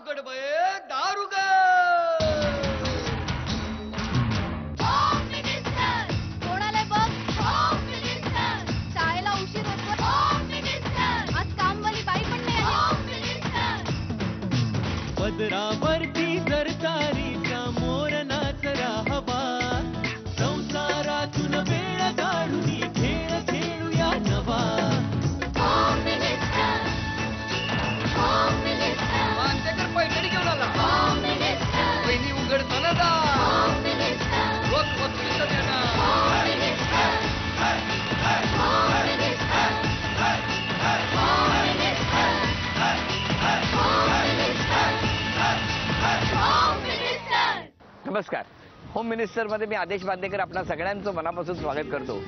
उघड बये दार उघड. कोणाला बघ शाळेला उशीर होतो. आज कामवाली बाई पण नाही आली. पदरावरती सरकारीचा मोर नाचरा हवा, संसारातून वेळ काढून खेळ खेळूया नवा. मानतेकर पैठणी घेऊन आला. वहिनी उघडताना जा. रोज वस्तूचं देणार. नमस्कार. होम मिनिस्टर मध्ये मी आदेश बांदेकर आपणा सगळ्यांचं मनापासून स्वागत करतो.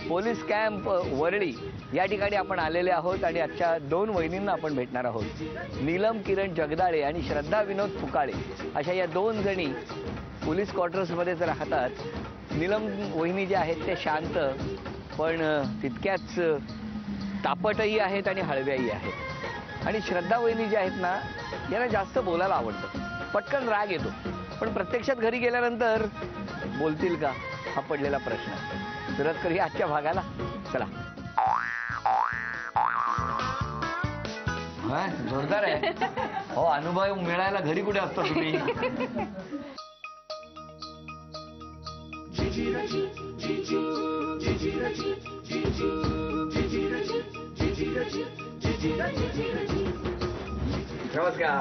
पोलीस कॅम्प वरळी या ठिकाणी आपण आलेले आहोत आणि आजच्या दोन वहिनींना आपण भेटणार आहोत. नीलम किरण जगदाळे आणि श्रद्धा विनोद फुकाळे अशा या दोन जणी पोलीस क्वार्टर्समध्येच राहतात. नीलम वहिनी ज्या आहेत त्या शांत पण तितक्याच तापटही आहेत आणि हळव्याही आहेत. आणि श्रद्धा वहिनी ज्या आहेत ना यांना जास्त बोलायला आवडतं, पटकन राग येतो, पण प्रत्यक्षात घरी गेल्यानंतर बोलतील का हा पडलेला प्रश्न. सुरुवात करूया आजच्या भागाला. चला. हा जोरदार आहे हो. अनुभव मिळायला घरी कुठे असतो तुम्ही. नमस्कार.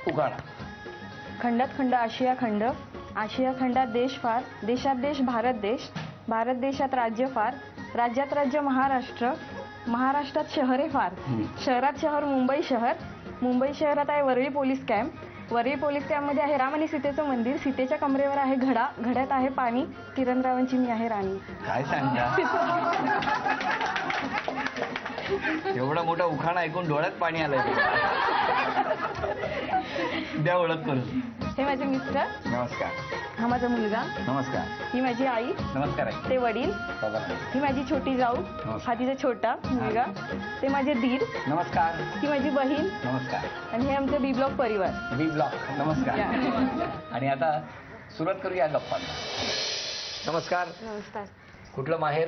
उघाडा. खंडात खंड आशिया खंड, आशिया खंडात देश फार, देशात देश भारत देश, भारत देशात राज्य फार, राज्यात राज्य महाराष्ट्र, महाराष्ट्रात शहरे फार, शहरात शहर मुंबई शहर, मुंबई शहरात आहे Worli police camp, Worli police कॅम्पमध्ये आहे राम आणि सीतेचं मंदिर, सीतेच्या कमरेवर आहे घडा, घड्यात आहे पाणी, किरणरावांची मी आहे राणी. काय सांगता. एवढा मोठा उखाणा ऐकून डोळ्यात पाणी आलंय. द्या ओळख करून. हे माझे मिस्टर. नमस्कार. हा माझा मुलगा. नमस्कार. ही माझी आई. नमस्कार. ते वडील. ही माझी छोटी जाऊ. हा तिचा छोटा मुलगा. ते माझे दीर. नमस्कार. ही माझी बहीण. नमस्कार. आणि हे आमचे बी ब्लॉक परिवार. बी ब्लॉक. नमस्कार. आणि आता सुरुवात करूया गप्पांना. नमस्कार. नमस्कार. कुठलं माहेर.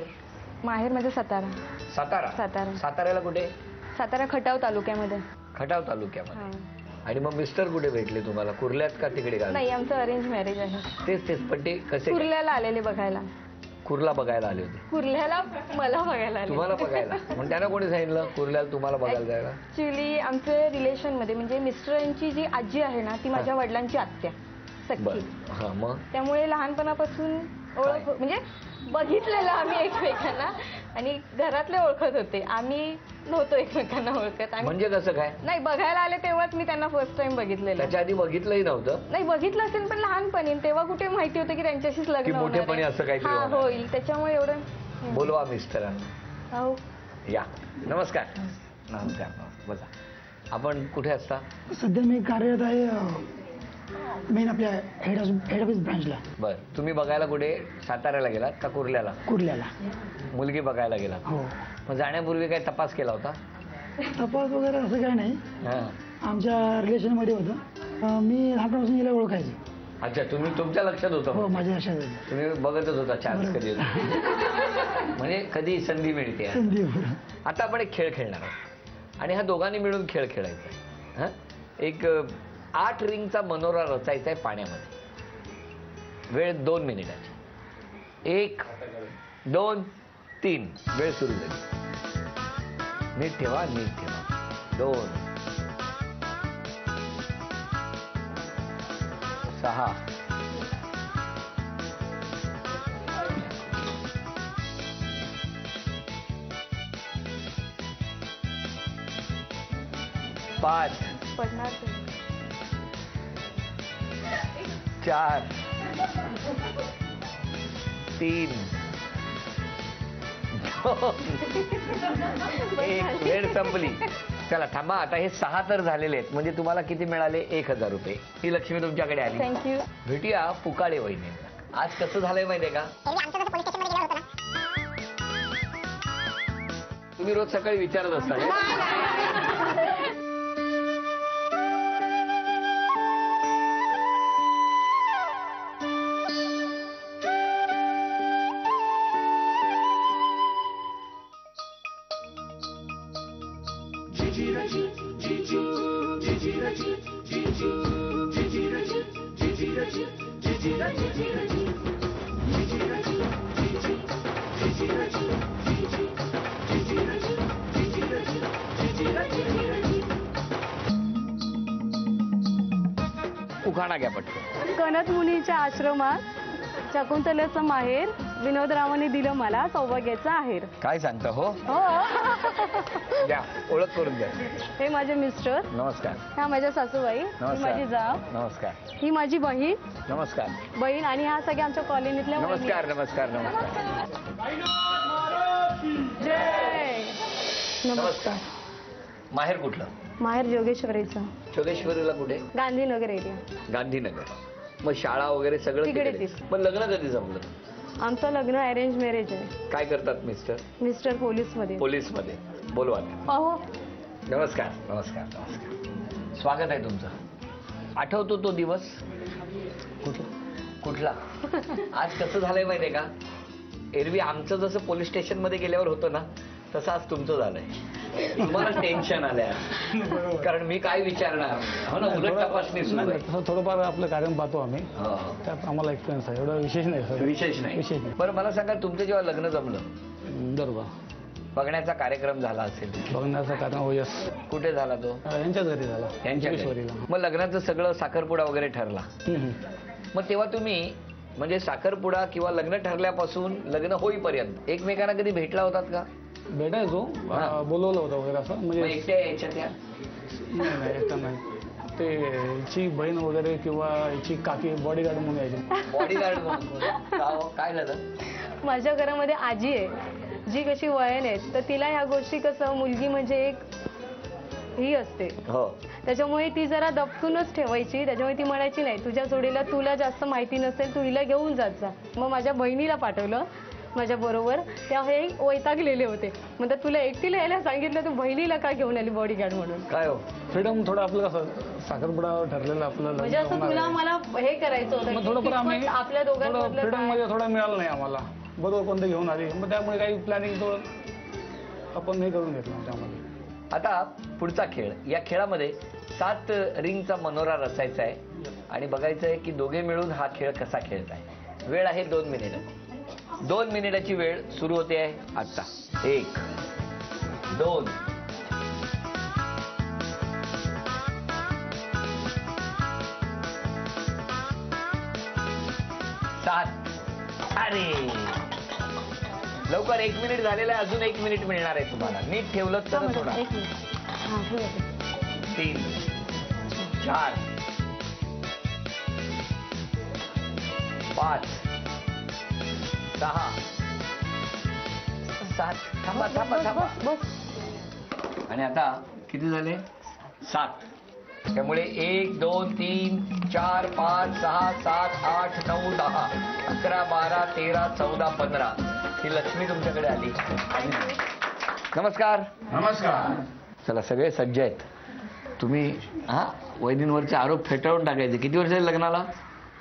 माहेर माझं सातारा. सातारा. सातारा. साताऱ्याला कुठे. सातारा खटाव तालुक्यामध्ये. खटाव तालुक्यामध्ये. आणि मग मिस्टर कुठे भेटले तुम्हाला. कुर्ल्यात का तिकडे का. नाही आमचं अरेंज मॅरेज आहे. तेच पण ते कसे. कुर्ल्याला आलेले बघायला. कुर्ला बघायला आले होते. कुर्ल्याला मला बघायला आले. तुम्हाला बघायला. मग त्यांना कोणी सांगितलं कुर्ल्याला तुम्हाला बघायला जायला. ऍक्च्युली आमचे रिलेशन मध्ये म्हणजे मिस्टरांची जी आजी आहे ना ती माझ्या वडिलांची आत्या सख्खी. हा मग त्यामुळे लहानपणापासून ओळख म्हणजे बघितलेलं आम्ही एकमेकांना आणि घरातले ओळखत होते. आम्ही नव्हतो एकमेकांना ओळखत. म्हणजे कसं काय. नाही बघायला आले तेव्हाच मी त्यांना फर्स्ट टाइम बघितलेलं. त्याच्या आधी बघितलंही नव्हतं. नाही बघितलं असेल पण लहानपणी. तेव्हा कुठे माहिती होतं की त्यांच्याशीच लग्न मोठेपणी असं काहीतरी होईल. त्याच्यामुळे एवढं. बोलवा मिस्टरांना. हो या. नमस्कार. नमस्कार. बसा. आपण कुठे असता. सध्या मी कार्यरत आहे मेन आपल्या हेड ऑफिस ब्रांचला. बर. तुम्ही बघायला कुठे साताऱ्याला गेलात का कुर्ल्याला. कुर्ल्याला. मुलगी बघायला गेला. हो. मग जाण्यापूर्वी काही तपास केला होता. तपास वगैरे असं काही नाही. आमच्या रिलेशन मध्ये होतं. मी लहानपणापासून गेला ओळखायचं. अच्छा. तुम्ही तुमच्या लक्षात होतं. हो माझ्या लक्षात होतं. तुम्ही बघतच होता चान्स कधी म्हणजे कधी संधी मिळते. संधी. आता आपण एक खेळ खेळणार आहोत आणि ह्या दोघांनी मिळून खेळ खेळायचा आहे. एक 8 रिंगचा मनोरा रचायचा आहे पाण्यामध्ये. वेळ 2 मिनिटाची. 1 2 3 वेळ सुरू झाली. नीट ठेवा. नीट ठेवा. 2 6 5 पडणार 4 3 एक वेळ संपली. चला थांबा. आता हे 6 तर झालेले आहेत म्हणजे तुम्हाला किती मिळाले. 1000 रुपये. ही लक्ष्मी तुमच्याकडे आली. थँक्यू. भेटूया फुकाळे वहिनी. आज कसं झालंय माहितीये का? तुम्ही रोज सकाळी विचारत असता का? उखाणा घ्या पटकन. कनत मुनीच्या आश्रमात शकुंतलेचं माहेर, विनोदरावांनी दिलं मला सौभाग्याचं आहेर. काय सांगता हो? हो. द्या ओळख करून द्या. हे माझे मिस्टर, नमस्कार. ह्या माझ्या सासूबाई, ही नमस्कार. माझी जाव, नमस्कार. ही माझी बहीण नमस्कार. आणि ह्या सगळ्या आमच्या कॉलनीतल्या वहिनी. नमस्कार नमस्कार नमस्कार. जय. नमस्कार. माहेर कुठलं? माहेर जोगेश्वरीचं, जोगेश्वरीला कुठे? गांधीनगर एरिया. गांधीनगर. मग शाळा वगैरे सगळं तिकडे तिकडे. तिकडे. मग लग्न कधी जमलं? आमचं लग्न अरेंज मॅरेज आहे. काय करतात मिस्टर? मिस्टर पोलीस मध्ये. पोलीस मध्ये. बोलवा. अहो, नमस्कार नमस्कार नमस्कार. स्वागत आहे तुमचं. आठवतो तो दिवस? कुठला? आज कसं झालंय माहितीये का? एरवी आमचं जसं पोलीस स्टेशन मध्ये गेल्यावर होतं ना, तसं आज तुमचं झालंय. तुम्हाला टेन्शन आलंय कारण मी काय विचारणार. हो ना, उलट तपासणी सुरू आहे. तसं थोडंफार आपलं कार्य पाहतो आम्ही, हो. त्यात आम्हाला एक्सपिरियन्स आहे. एवढं विशेष नाही सर. विशेष नाही. विशेष नाही. बरं मला सांगा, तुमचं जेव्हा लग्न जमलं, बरोबर. बघण्याचा कार्यक्रम झाला असेल. बघण्याचा कारण हो यस. कुठे झाला तो? यांच्याच घरी झाला. यांच्या घरी. जोगेश्वरीला. मग लग्नाचं सगळं साखरपुडा वगैरे ठरला. मग तेव्हा तुम्ही म्हणजे साखरपुडा किंवा लग्न ठरल्यापासून लग्न होईपर्यंत एकमेकांना कधी भेटला होतात का? भेटायचो, हा. बोलवलं होतं वगैरे असं. मग म्हणजे एकट्या यायच्या त्या? नाही एकटा नाही. ते हिची बहीण वगैरे किंवा हिची काकी बॉडीगार्ड म्हणून यायची. बॉडीगार्ड म्हणून? काय झालं? माझ्या घरामध्ये आजी आहे जी कशी वयन आहे, तर तिला ह्या गोष्टी कसं, मुलगी म्हणजे एक ही असते, हो. त्याच्यामुळे ती जरा दबकूनच ठेवायची. त्याच्यामुळे ती म्हणायची नाही तुझ्या जोडीला तुला जास्त माहिती नसेल, तू हिला घेऊन जात जा. मग माझ्या बहिणीला पाठवलं माझ्या बरोबर. त्या हे वैतागलेले होते, म्हणतात तुला एकटीला यायला सांगितलं, तू बहिणीला का घेऊन आली बॉडीगार्ड म्हणून. काय हो? फ्रीडम थोडं आपलं कसं साखरपुडा ठरलेलं आपलं लग्न म्हणजे असं होणार तुला आहे. मला हे करायचं होतं मग की थोडंफार आम्ही कितपत आपल्या दोघांमधलं फ्रीडम काय. मध्ये थोडं मिळालं नाही आम्हाला. बरोबर कोणतं घेऊन आली, मग त्यामुळे काही प्लॅनिंग थोडं आपण हे करून घेतलं त्यामध्ये. आता पुढचा खेळ. या खेळामध्ये 7 रिंगचा मनोरा रचायचा आहे आणि बघायचं आहे की दोघे मिळून हा खेळ कसा खेळताय. वेळ आहे 2 मिनिटं. 2 मिनिटाची वेळ सुरू होते आहे आता. 1 2 7. अरे लवकर 1 मिनिट झालेलं आहे. अजून 1 मिनिट मिळणार आहे तुम्हाला. नीट ठेवलं तरच होणार. एक मिनिट. हा, ठेवा ते. 3 4 5 6 7. थांबा थांबा थांबा. बस. आणि आता किती झाले? 7. त्यामुळे 1 2 3 4 5 6 7 8 9 10 11 12 13 14 15. ही लक्ष्मी तुमच्याकडे आली. नमस्कार. नमस्कार. चला सगळे सज्ज आहेत. तुम्ही वहिनींवरचे आरोप फेटाळून टाकायचे. किती वर्ष झाले लग्नाला?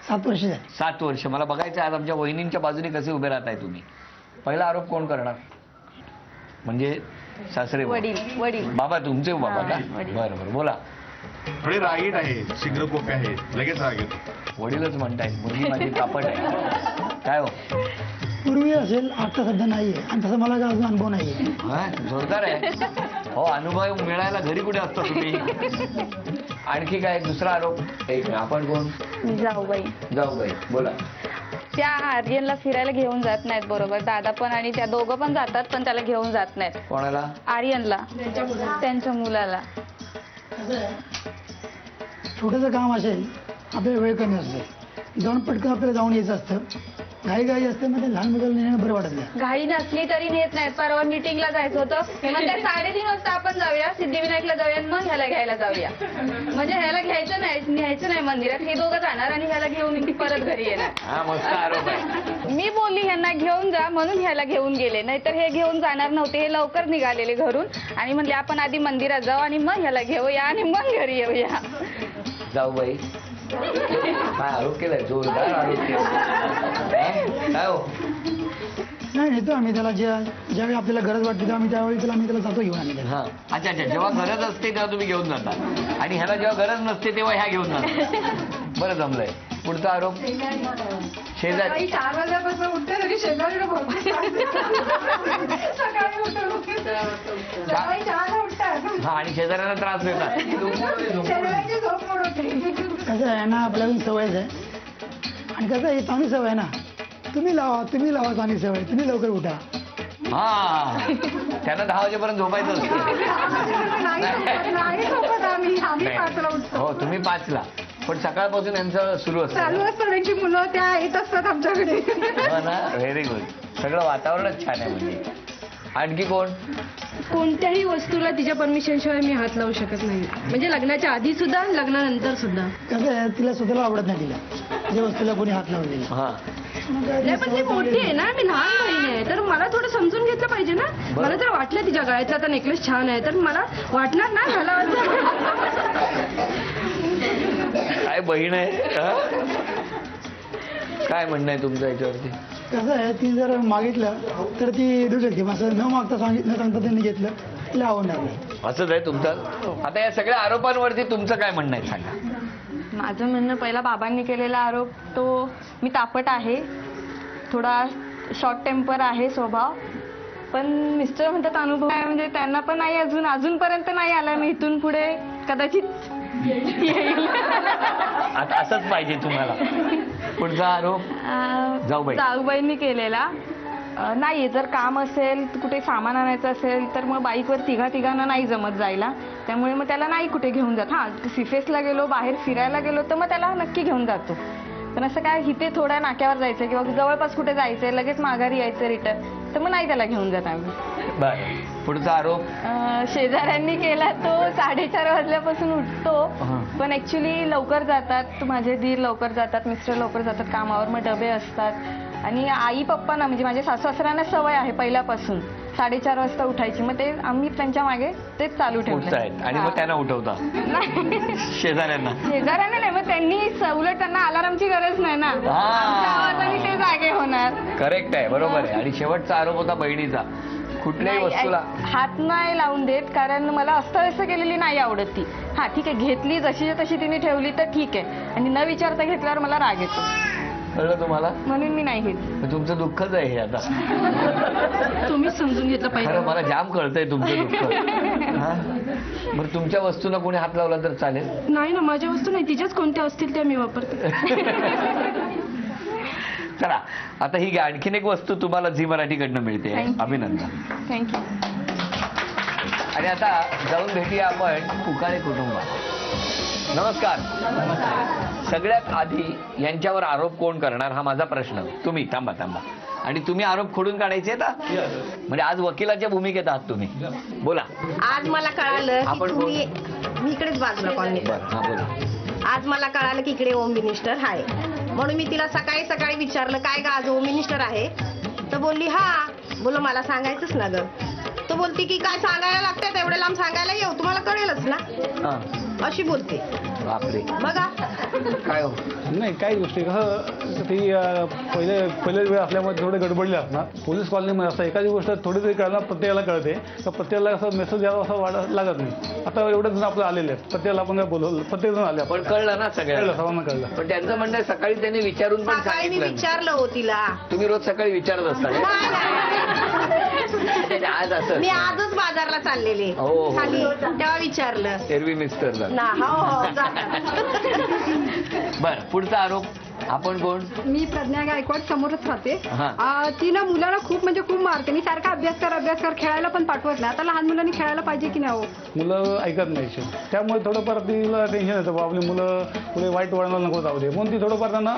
7 वर्ष झाली. 7 वर्ष. मला बघायचं आज आमच्या वहिनींच्या बाजूने कसे उभे राहताय तुम्ही. पहिला आरोप कोण करणार? म्हणजे सासरे वडील. बाबा तुमचे बाबा का? वडील. बरं बरं बोला. थोडे रागीट आहे, शीघ्र कोपे आहेत, लगेच राग येतो. वडीलच म्हणतायत. मुलगी माझी कापड आहे. काय हो? पूर्वी असेल, आता सध्या नाहीये. आणि तसं मला काय अजून अनुभव नाहीये. हा, जोरदार आहे. हो, अनुभव मिळायला घरी कुठे असतो तुम्ही? आणखी काय दुसरा आरोप? आपण कोण? जाऊबाई. जाऊबाई बोला. त्या आर्यनला फिरायला घेऊन जात नाहीत बरोबर. दादा पण आणि त्या दोघं पण जातात, पण त्याला घेऊन जात नाहीत. कोणाला? आर्यनला, त्यांच्या मुलाला. छोटंसं काम असेल, आपल्याला वेळ कमी असतो, जाऊन पटकन आपल्याला जाऊन यायचं असतं. घाई असते मग ते लहान मुलाला नेणं बरं वाटत नाही. घाई नसली तरी नेत नाहीत. परवा मीटिंगला जायचं होतं म्हणतात 3:30 वाजता आपण जाऊया सिद्धिविनायकला जाऊया आणि मग ह्याला घ्यायला जाऊया. म्हणजे ह्याला न्यायचं नाही मंदिरात. हे दोघं जाणार आणि ह्याला घेऊन परत घरी येणार. हा मस्त आरोप आहे. मी बोलली ह्यांना घेऊन जा म्हणून ह्याला घेऊन गेले, नाहीतर हे घेऊन जाणार नव्हते. हे लवकर निघालेले घरून आणि म्हणले आपण आधी मंदिरात जाऊ आणि मग ह्याला घेऊया आणि मग घरी येऊया. जाऊ बाई काय आरोप केलाय, जोरदार आरोप केला. काय हो नाही नेतो आम्ही त्याला. ज्यावेळी आपल्याला गरज वाटते आम्ही त्यावेळी आम्ही त्याला जातो घेऊन आम्ही त्याला. हा अच्छा अच्छा, जेव्हा गरज असते तेव्हा तुम्ही घेऊन जाता आणि ह्याला जेव्हा गरज नसते तेव्हा ह्या घेऊन जातात. बरं जमलंय. पुढचा आरोप शेजारी 4 वाजल्यापासून उठते तरी शेजारीला हा आणि शेजाऱ्यांना त्रास देतात. कसं आहे ना आपल्याला सवयच आहे आणि कसं आहे चांगली सवय आहे ना. तुम्ही लावा चांगली सवय. तुम्ही लवकर उठा. हा त्यांना 10 वाजेपर्यंत झोपायचं असतं. हो तुम्ही 5ला पण सकाळपासून यांचं सुरू असतं. त्यांची मुलं त्या येत असतात आमच्याकडे. हो ना, व्हेरी गुड. सगळं वातावरणच छान आहे. म्हणजे आणखी कोण? कोणत्याही वस्तूला तिच्या परमिशनशिवाय मी हात लावू शकत नाही. म्हणजे लग्नाच्या आधी सुद्धा लग्नानंतर सुद्धा. कसं आहे तिला स्वतःला आवडत नाही तिला ज्या वस्तूला कोणी हात लावलेली. हा नाही पण ती मोठी आहे ना, मी लहान बहीण आहे तर मला थोडं समजून घेतलं पाहिजे ना. मला जर वाटलं तिच्या गळ्याचा आता नेकलेस छान आहे तर मला वाटणार ना मला. काय बहीण आहे. काय म्हणणं आहे तुमचं याच्यावरती? कसं आहे ती जर मागितलं तर ती देऊ शकते. असं न मागता न सांगता त्यांनी घेतलं तिला आवडणार नाही. असंच आहे तुमचं. आता या सगळ्या आरोपांवरती तुमचं काय म्हणणं आहे सांगा. माझं म्हणणं पहिला बाबांनी केलेला आरोप तो मी तापट आहे, थोडा शॉर्ट टेम्पर आहे स्वभाव. पण मिस्टर म्हणतात अनुभव आहे म्हणजे त्यांना पण नाही अजूनपर्यंत नाही आला. मी इथून पुढे कदाचित येईल. आता असंच पाहिजे तुम्हाला. पुढचा आरोप जाऊबाईंनी केलेला नाही. जर काम असेल कुठे सामान आणायचं असेल तर मग बाईकवर तिघांना नाही जमत जायला. त्यामुळे मग त्याला नाही कुठे घेऊन जात. हा सीफेसला गेलो बाहेर फिरायला गेलो तर मग त्याला नक्की घेऊन जातो. पण असं काय इथे थोड्या नाक्यावर जायचं किंवा जवळपास कुठे जायचंय लगेच माघारी यायचं रिटर्न तर मग नाही त्याला घेऊन जात आम्ही. बरं पुढचा आरोप शेजाऱ्यांनी केला तो 4:30 वाजल्यापासून उठतो पण ऍक्च्युली लवकर जातात. माझे दीर लवकर जातात, मिस्टर लवकर जातात कामावर. मग डबे असतात आणि आई पप्पांना म्हणजे माझ्या सासू सासऱ्यांना सवय आहे पहिल्यापासून 4:30 वाजता उठायची. मग ते आम्ही त्यांच्या मागे तेच चालू ठेवलं आणि मग त्यांना उठवता शेजाऱ्यांना नाही. मग त्यांनी उलट त्यांना अलार्मची गरज नाही ना. आमच्या आवाजाने ते जागे होणार. करेक्ट आहे, बरोबर आहे. आणि शेवटचा आरोप होता बहिणीचा. कुठल्याही वस्तूला हात नाही लावून देत कारण मला अस्तव्यस्त केलेली नाही आवडत ती. हा ठीक आहे घेतली जशी तशी तिने ठेवली तर ठीक आहे आणि न विचारता घेतल्यावर मला राग येतो. कळलं तुम्हाला? म्हणून मी नाही घेत. तुमचं दुःखच आहे हे. आता तुम्हीच समजून घेतलं पाहिजे. मला जाम कळतंय तुमचं दुःख. बरं तुमच्या वस्तूंना कोणी हात लावला तर चालेल? नाही ना, माझ्या वस्तू नाही, तिच्याच कोणत्या असतील त्या मी वापरते. चला आता ही आणखीन एक वस्तू तुम्हाला झी मराठीकडनं मिळते. अभिनंदन. थँक्यू. आणि आता जाऊन भेटूया आपण पुकाळे कुटुंबात. नमस्कार. सगळ्यात आधी यांच्यावर आरोप कोण करणार हा माझा प्रश्न. तुम्ही थांबा आणि तुम्ही आरोप खोडून काढायचे आहेत. म्हणजे आज वकिलाच्या भूमिकेत आहात तुम्ही. बोला. आज मला कळालं की तुम्ही मी इकडेच बाजूला कॉलनी. बरं हा बोला. आज मला कळालं की इकडे होम मिनिस्टर आहे म्हणून मी तिला सकाळी विचारलं काय ग आज होम मिनिस्टर आहे तर बोलली हा. बोल मला सांगायचंच ना ग. तो बोलती की काय सांगायला लागतं एवढे लांब सांगायला येऊ तुम्हाला कळेलच ना अशी बोलते. बापरे. बघा काय हो नाही काही गोष्टी कसं ती पहिले वेळ असल्यामुळे थोडे गडबडले असणार. पोलीस कॉलनीमध्ये असं एखादी गोष्ट थोडी तरी कळणार प्रत्येकाला कळते तर प्रत्येकाला असं मेसेज द्यावा असं वाटत लागत नाही. आता एवढे जण आपलं आलेले आहेत प्रत्येकाला आपण काय बोलवलं प्रत्येक जण आले पण कळलं ना सगळ्यांना. सर्वांना कळलं. पण त्यांचं म्हणणं सकाळी त्यांनी विचारून पण सकाळी मी सांगितलं. विचारलं हो तिला. तुम्ही रोज सकाळी विचारत असता आज असं? मी आजच बाजारला चाललेले खाली तेव्हा विचारलं एरवी मिस्टर ना. हो बर पुढचा आरोप आपण कोण? मी प्रज्ञा गायकवाड समोरच राहते. हा. ती ना मुलाला खूप म्हणजे खूप मारते. मी सारखा अभ्यास कर खेळायला पण पाठवत नाही. आता लहान मुलांनी खेळायला पाहिजे की नाही हो? मुलं ऐकत नाही त्यामुळे थोडंफार तिला टेन्शन येतं आपली मुलं पुढे वाईट वळणाला नको जाऊ दे म्हणून ती थोडंफार त्यांना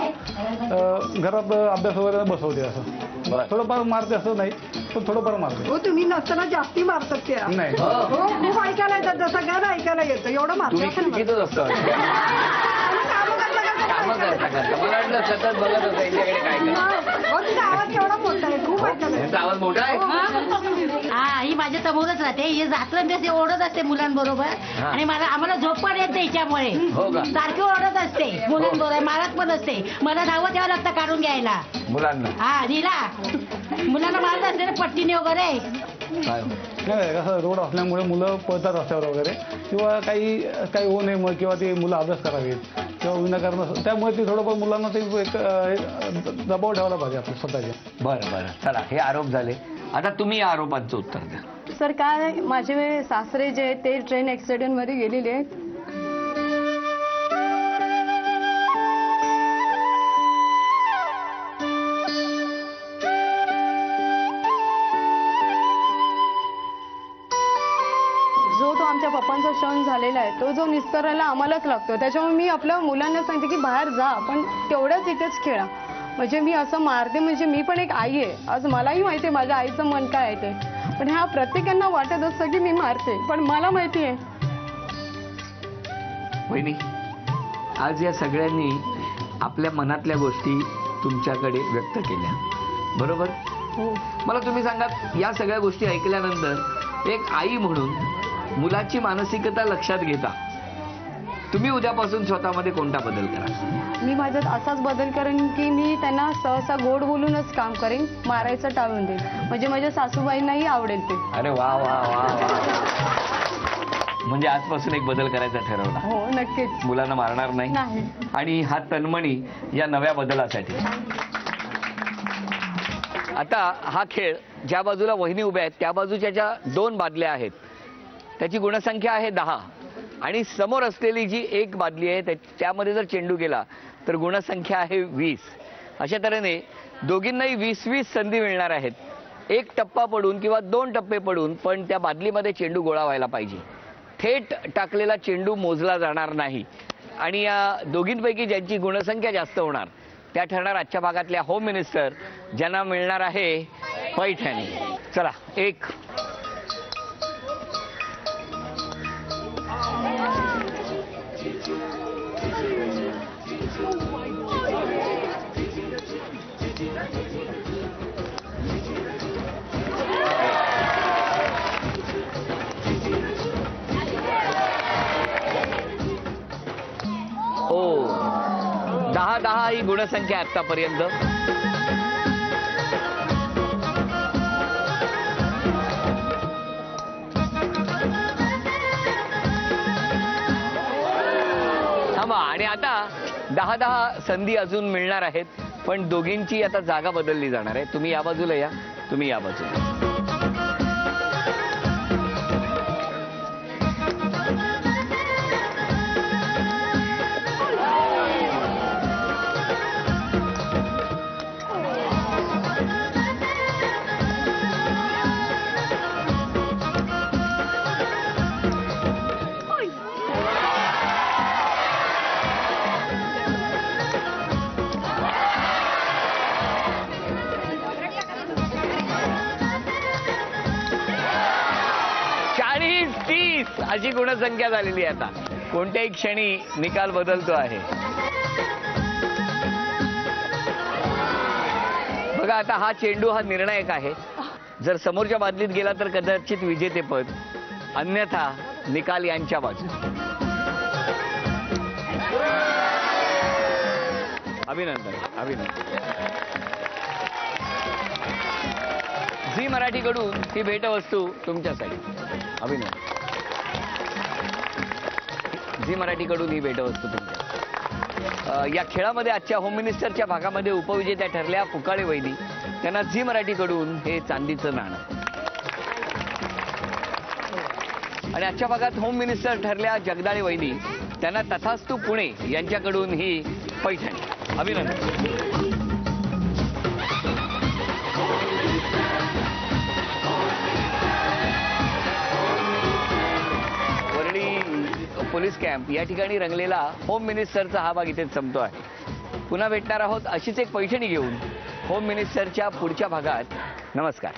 घरात अभ्यास वगैरे बसवते. असं थोडंफार मारते असं नाही पण थोडंफार मारते. हो तुम्ही नसताना जास्ती मारतात ते. नाही हो खूप ऐकायला येतात. जसं गाणं ऐकायला येतं एवढं मारतात. कामं करता मला वाटलं सतत बघत होतं यांच्याकडे काय करतात. आवाज केवढा मोठा आहे. खूप ऐकायला यांचा आवाज मोठा आहे. हा ही माझ्या समोरच राहते. ही जातलं ते ओढत असते मुलांबरोबर आणि आम्हाला झोप पण येत नाही हिच्यामुळे. हो का? सारखी ओढत असते मुलांबरोबर मारत पण असते. मला धावत यावं लागतं काढून घ्यायला मुलांना. हा नीला मुलांना मारत असते ना पट्टीने वगैरे. नाही कसं रोड असल्यामुळे मुलं पळतात रस्त्यावर वगैरे किंवा काही होऊ नये मग किंवा ते मुलं अभ्यास करावेत किंवा विनाकारण त्यामुळे ते थोडंफार मुलांना ते एक दबाव ठेवायला पाहिजे आपण स्वतःच्या. बरं चला हे आरोप झाले. आता तुम्ही या आरोपांचं उत्तर द्या. सर काय माझे सासरे जे आहेत ते ट्रेन ॲक्सिडेंटमध्ये गेलेले आहेत. आमच्या पप्पांचा क्षण झालेला आहे तो जो निस्तरायला आम्हालाच लागतो. त्याच्यामुळे मी आपल्या मुलांना सांगते की बाहेर जा पण तेवढ्याच इथेच खेळा. म्हणजे मी असं मारते म्हणजे मी पण एक आई आहे. आज मलाही माहिती आहे माझ्या आईचं मन काय आहे ते. पण ह्या प्रत्येकांना वाटत असतं की मी मारते पण मला माहिती आहे. वहिनी आज या सगळ्यांनी आपल्या मनातल्या गोष्टी तुमच्याकडे व्यक्त केल्या बरोबर? हो. मला तुम्ही सांगा या सगळ्या गोष्टी ऐकल्यानंतर एक आई म्हणून मुलाची मानसिकता लक्षात घेता तुम्ही उद्यापासून स्वतःमध्ये कोणता बदल करा? मी माझ्यात असाच बदल करेन की मी त्यांना सहसा गोड बोलूनच काम करेन. मारायचं टाळून देईन. म्हणजे माझ्या सासूबाईंनाही आवडेल ते. अरे वा वा वा म्हणजे आजपासून एक बदल करायचा ठरवला. हो नक्कीच. मुलांना मारणार नाही आणि हा तन्मणी या नव्या बदलासाठी. आता हा खेळ ज्या बाजूला वहिनी उभ्या आहेत त्या बाजूच्या ज्या 2 बादल्या आहेत त्याची गुणसंख्या आहे 10 आणि समोर असलेली जी 1 बादली आहे त्यामध्ये जर चेंडू गेला तर गुणसंख्या आहे 20. अशा तऱ्हेने दोघींनाही 20-20 संधी मिळणार आहेत. 1 टप्पा पडून किंवा 2 टप्पे पडून पण त्या बादलीमध्ये चेंडू गोळा व्हायला पाहिजे. थेट टाकलेला चेंडू मोजला जाणार नाही आणि या दोघींपैकी ज्यांची गुणसंख्या जास्त होणार त्या ठरणार आजच्या भागातल्या होम मिनिस्टर ज्यांना मिळणार आहे पैठणी. चला 1 10 ही गुणसंख्या आतापर्यंत. थांबा आणि आता 10 संधी अजून मिळणार आहेत पण दोघींची आता जागा बदलली जाणार आहे. तुम्ही या बाजूला या तुम्ही या बाजूला. अशी गुणसंख्या झालेली आहे. आता कोणत्याही क्षणी निकाल बदलतो आहे. बघा आता हा चेंडू हा निर्णायक आहे. जर समोरच्या बादलीत गेला तर कदाचित विजेतेपद अन्यथा निकाल यांच्या बाजू. अभिनंदन अभिनंदन. झी मराठीकडून ही भेटवस्तू तुमच्यासाठी. अभिनंदन. झी मराठीकडून ही भेटवस्तू तुमच्या. या खेळामध्ये आजच्या होम मिनिस्टरच्या भागामध्ये उपविजेत्या ठरल्या फुकाळे वैदी. त्यांना झी मराठीकडून हे चांदीचं नाणं. आणि आजच्या भागात होम मिनिस्टर ठरल्या जगदाळे वैदी. त्यांना तथास्तू पुणे यांच्याकडून ही पैठणी. अभिनंदन. पोलीस कॅम्प या ठिकाणी रंगलेला होम मिनिस्टरचा हा भाग इथेच संपतोय. पुन्हा भेटणार आहोत अशीच एक पैठणी घेऊन होम मिनिस्टरच्या पुढच्या भागात. नमस्कार.